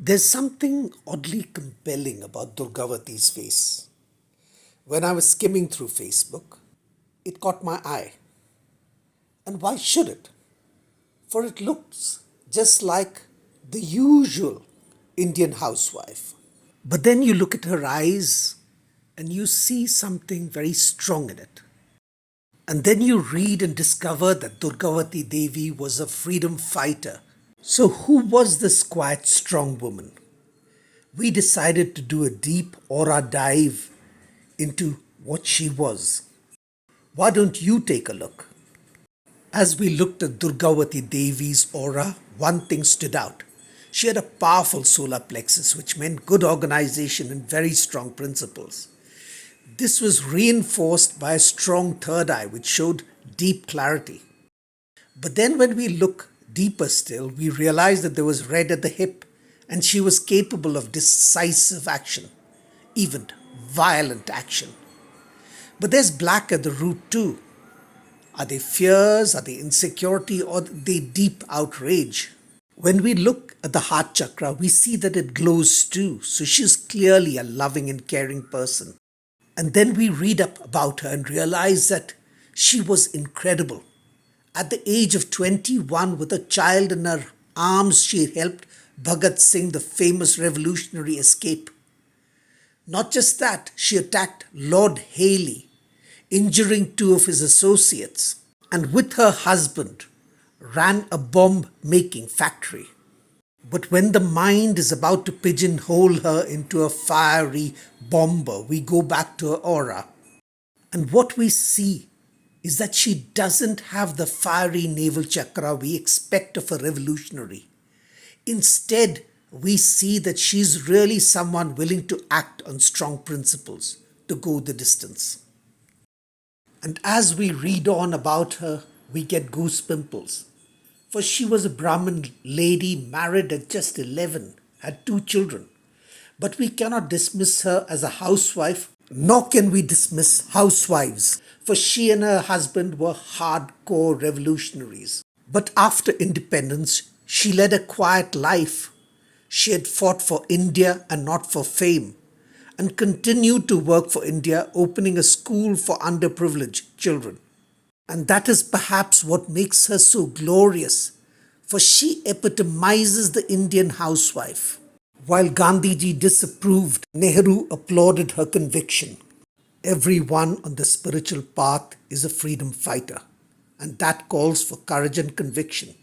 There's something oddly compelling about Durgawati's face. When I was skimming through Facebook, it caught my eye. And why should it? For it looks just like the usual Indian housewife. But then you look at her eyes and you see something very strong in it. And then you read and discover that Durgawati Devi was a freedom fighter. So, who was this quiet, strong woman? We decided to do a deep aura dive into what she was. Why don't you take a look? As we looked at Durgawati Devi's aura, one thing stood out. She had a powerful solar plexus, which meant good organization and very strong principles. This was reinforced by a strong third eye, which showed deep clarity. But then, when we look deeper still, we realized that there was red at the hip, and she was capable of decisive action, even violent action. But there's black at the root too. Are they fears? Are they insecurity? Or are they deep outrage? When we look at the heart chakra, we see that it glows too. So she's clearly a loving and caring person. And then we read up about her and realize that she was incredible. At the age of 21, with a child in her arms, she helped Bhagat Singh, the famous revolutionary, escape. Not just that, she attacked Lord Haley, injuring two of his associates, and with her husband ran a bomb-making factory. But when the mind is about to pigeonhole her into a fiery bomber, we go back to her aura. And what we see is that she doesn't have the fiery navel chakra we expect of a revolutionary. Instead, we see that she's really someone willing to act on strong principles, to go the distance. And as we read on about her, we get goosepimples. For she was a Brahmin lady married at just 11, had 2 children. But we cannot dismiss her as a housewife, nor can we dismiss housewives, for she and her husband were hardcore revolutionaries. But after independence, she led a quiet life. She had fought for India and not for fame, and continued to work for India, opening a school for underprivileged children. And that is perhaps what makes her so glorious, for she epitomizes the Indian housewife. While Gandhiji disapproved, Nehru applauded her conviction. Everyone on the spiritual path is a freedom fighter, and that calls for courage and conviction.